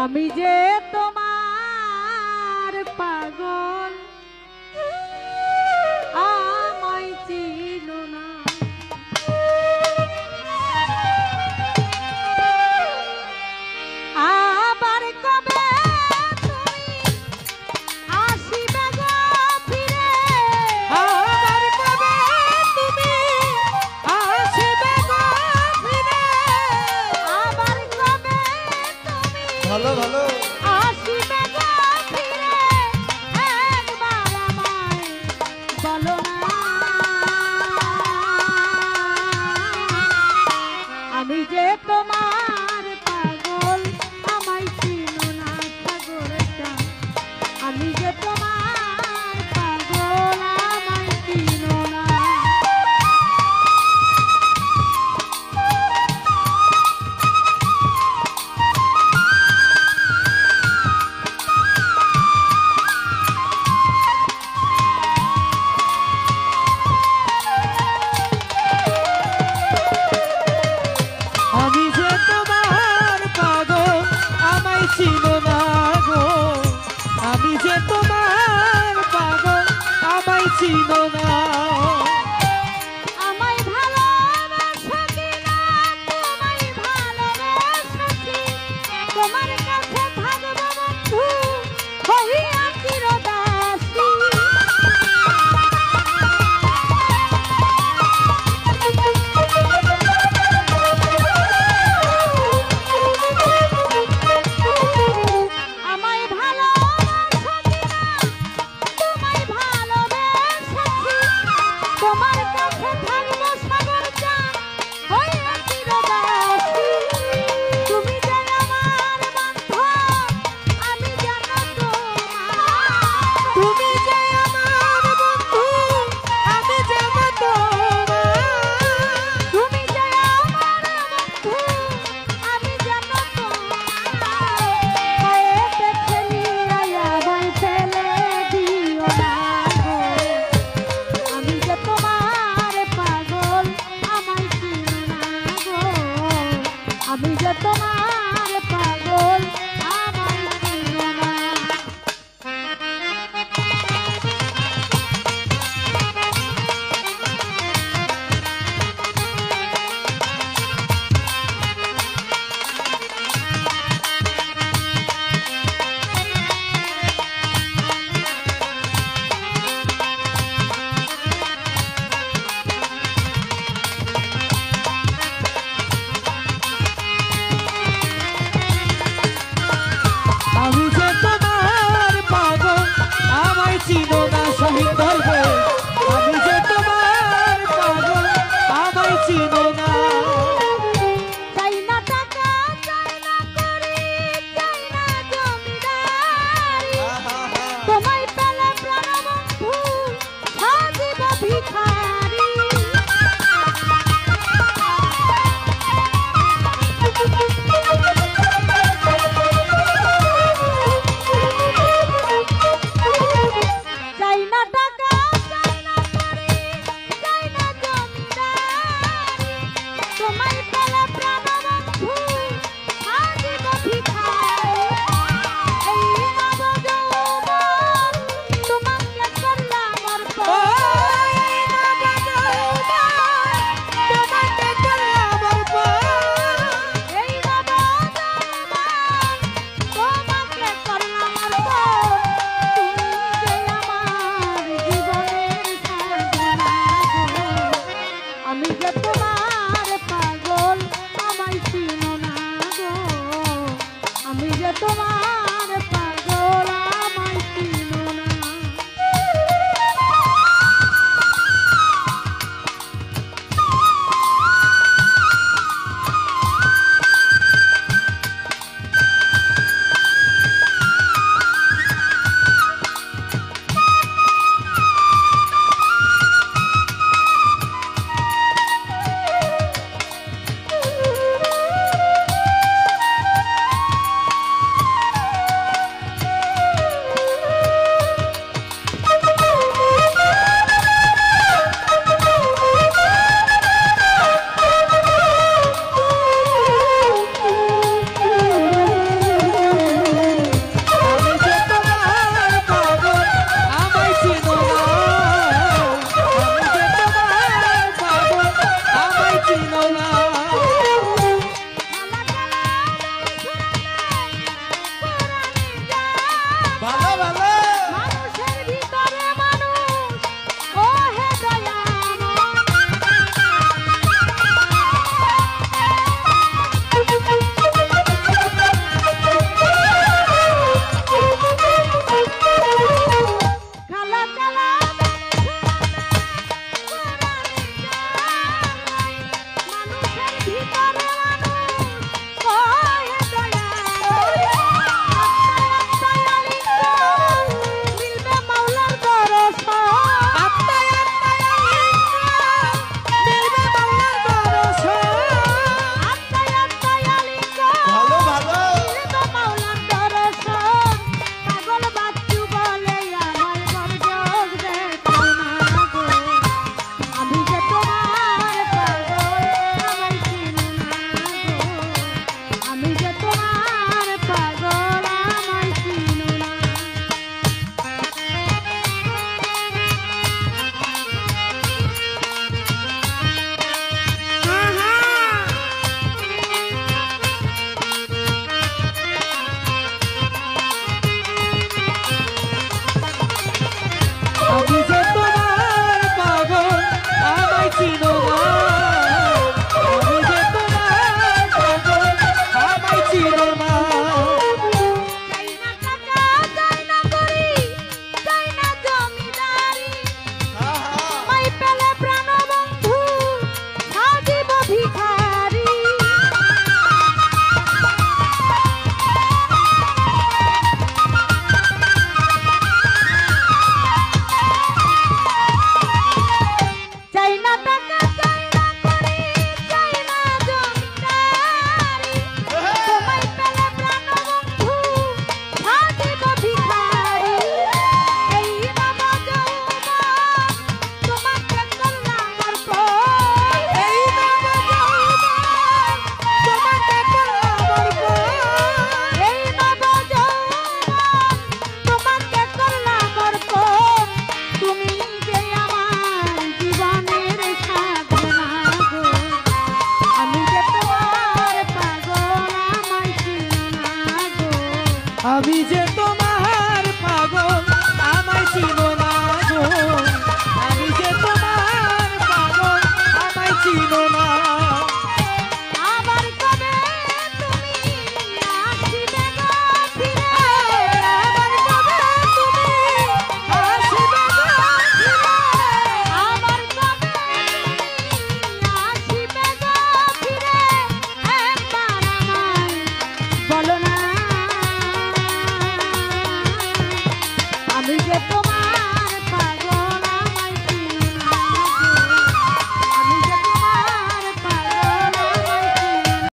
আমি যে তোমার পাগল আমায় চিনো না আবার কবে তুমি আসিবে গো ফিরে আবার কবে তুমি আসিবে গো ফিরে আবার কবে তুমি ভালো ভালো আসিবে গো ফিরে একবার আমায় বলো না আমি যে তোমার পাগল আমায় চিনো না সাগরটা আমি যে তোমার পাগল আমায় চিনো না আমি যে তোমার পাগল আমায় চিনো না গো আমি যে তোমার পাগল আমায় চিনো না আমায় ভালোবাসো কিনা তোমায় ভালোবাসি তোমার কাছে থাকবো বন্ধু হইয়া চিরদাসী আমায় ভালোবাসো কিনা তোমায় ভালোবাসি তোমার কাছে থাকবো সাগর চাঁদ হইয়া চিরদাসী তুমি যে আমার বন্ধু আমি জানো তোমার তুমি যে আমার বন্ধু আমি জানো তোমার তুমি যে আমার বন্ধু আমি জানো তোমার পায়েতে ফেলিয়া আমায় ফেলে দিও না গো আমি যে তোমার পাগল আমায় চিনো না গো আমি যে তোমার পাগল আমায় চিনো না আমি যে